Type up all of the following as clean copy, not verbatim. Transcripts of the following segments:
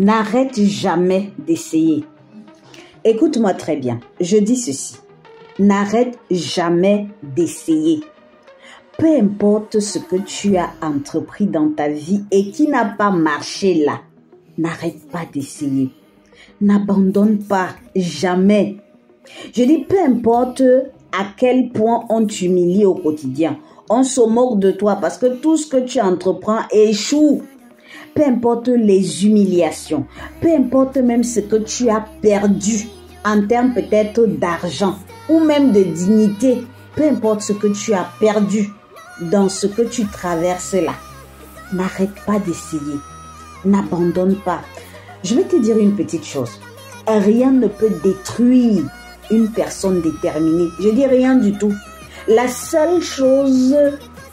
N'arrête jamais d'essayer. Écoute-moi très bien, je dis ceci. N'arrête jamais d'essayer. Peu importe ce que tu as entrepris dans ta vie et qui n'a pas marché là, n'arrête pas d'essayer. N'abandonne pas, jamais. Je dis peu importe à quel point on t'humilie au quotidien. On se moque de toi parce que tout ce que tu entreprends échoue. Peu importe les humiliations, peu importe même ce que tu as perdu en termes peut-être d'argent ou même de dignité, peu importe ce que tu as perdu dans ce que tu traverses là, n'arrête pas d'essayer, n'abandonne pas. Je vais te dire une petite chose, rien ne peut détruire une personne déterminée, je dis rien du tout. La seule chose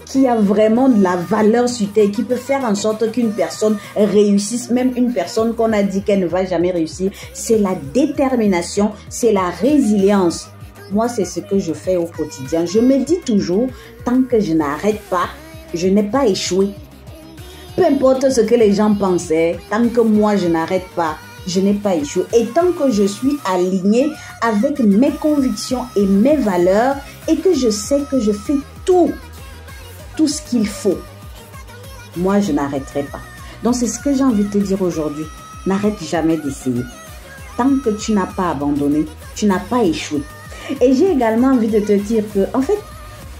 qui a vraiment de la valeur sur terre, qui peut faire en sorte qu'une personne réussisse, même une personne qu'on a dit qu'elle ne va jamais réussir, c'est la détermination, c'est la résilience. Moi, c'est ce que je fais au quotidien. Je me dis toujours, tant que je n'arrête pas, je n'ai pas échoué. Peu importe ce que les gens pensaient, tant que moi, je n'arrête pas, je n'ai pas échoué. Et tant que je suis alignée avec mes convictions et mes valeurs, et que je sais que je fais tout ce qu'il faut, moi je n'arrêterai pas. Donc c'est ce que j'ai envie de te dire aujourd'hui. N'arrête jamais d'essayer. Tant que tu n'as pas abandonné, tu n'as pas échoué. Et j'ai également envie de te dire que, en fait,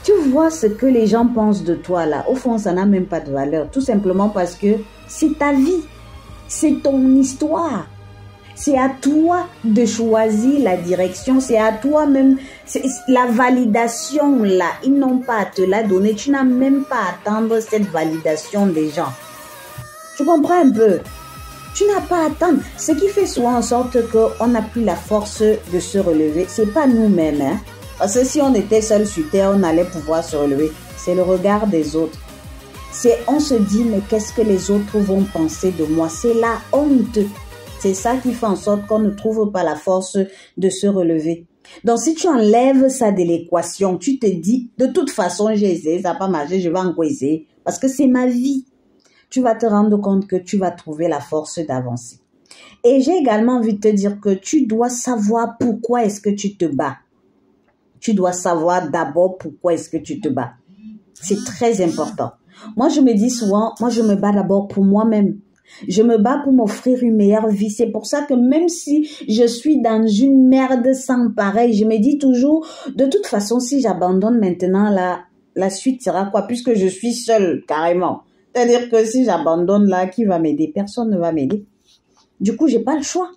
tu vois ce que les gens pensent de toi là, au fond ça n'a même pas de valeur. Tout simplement parce que c'est ta vie, c'est ton histoire. C'est à toi de choisir la direction, c'est à toi-même, la validation là, ils n'ont pas à te la donner, tu n'as même pas à attendre cette validation des gens. Tu comprends un peu? Tu n'as pas à attendre. Ce qui fait souvent en sorte qu'on n'a plus la force de se relever, c'est pas nous-mêmes. Hein? Parce que si on était seul sur terre, on allait pouvoir se relever. C'est le regard des autres. On se dit, mais qu'est-ce que les autres vont penser de moi? C'est la honte. C'est ça qui fait en sorte qu'on ne trouve pas la force de se relever. Donc, si tu enlèves ça de l'équation, tu te dis, de toute façon, j'ai essayé, ça n'a pas marché, je vais encore essayer. Parce que c'est ma vie. Tu vas te rendre compte que tu vas trouver la force d'avancer. Et j'ai également envie de te dire que tu dois savoir pourquoi est-ce que tu te bats. Tu dois savoir d'abord pourquoi est-ce que tu te bats. C'est très important. Moi, je me dis souvent, moi, je me bats d'abord pour moi-même. Je me bats pour m'offrir une meilleure vie. C'est pour ça que même si je suis dans une merde sans pareil, je me dis toujours, de toute façon, si j'abandonne maintenant, la suite sera quoi? Puisque je suis seule, carrément. C'est-à-dire que si j'abandonne là, qui va m'aider? Personne ne va m'aider. Du coup, j'ai pas le choix.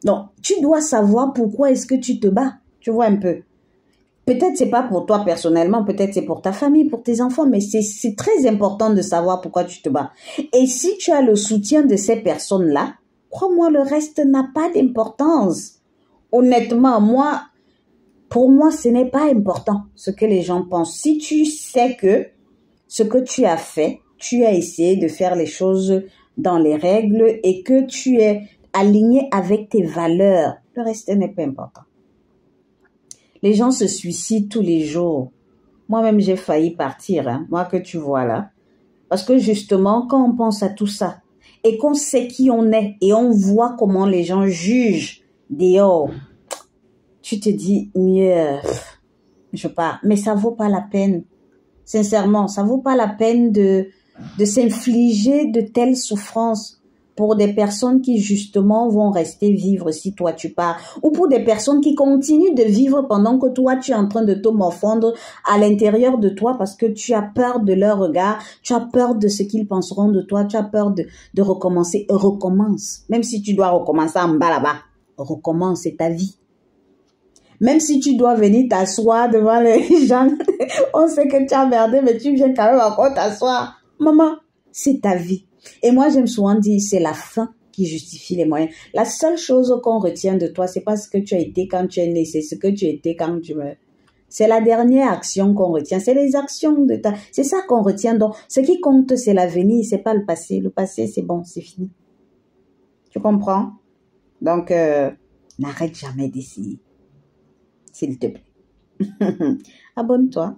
Donc, tu dois savoir pourquoi est-ce que tu te bats. Tu vois un peu. Peut-être c'est pas pour toi personnellement, peut-être c'est pour ta famille, pour tes enfants, mais c'est très important de savoir pourquoi tu te bats. Et si tu as le soutien de ces personnes-là, crois-moi, le reste n'a pas d'importance. Honnêtement, pour moi, ce n'est pas important ce que les gens pensent. Si tu sais que ce que tu as fait, tu as essayé de faire les choses dans les règles et que tu es aligné avec tes valeurs, le reste n'est pas important. Les gens se suicident tous les jours. Moi-même, j'ai failli partir, hein, moi que tu vois là. Parce que justement, quand on pense à tout ça, et qu'on sait qui on est, et on voit comment les gens jugent dehors, tu te dis, mieux, je pars. Mais ça vaut pas la peine. Sincèrement, ça vaut pas la peine de s'infliger de telles souffrances pour des personnes qui justement vont rester vivre si toi tu pars, ou pour des personnes qui continuent de vivre pendant que toi tu es en train de te morfondre à l'intérieur de toi parce que tu as peur de leur regard, tu as peur de ce qu'ils penseront de toi, tu as peur de recommencer. Recommence. Même si tu dois recommencer en bas là-bas, recommence, c'est ta vie. Même si tu dois venir t'asseoir devant les gens, on sait que tu as merdé, mais tu viens quand même encore t'asseoir. Maman, c'est ta vie. Et moi, j'aime souvent dire, c'est la fin qui justifie les moyens. La seule chose qu'on retient de toi, c'est pas ce que tu as été quand tu es né, c'est ce que tu étais quand tu meurs. C'est la dernière action qu'on retient, c'est les actions de ta... C'est ça qu'on retient. Donc, ce qui compte, c'est l'avenir, c'est pas le passé. Le passé, c'est bon, c'est fini. Tu comprends? Donc, n'arrête jamais d'essayer. S'il te plaît. Abonne-toi.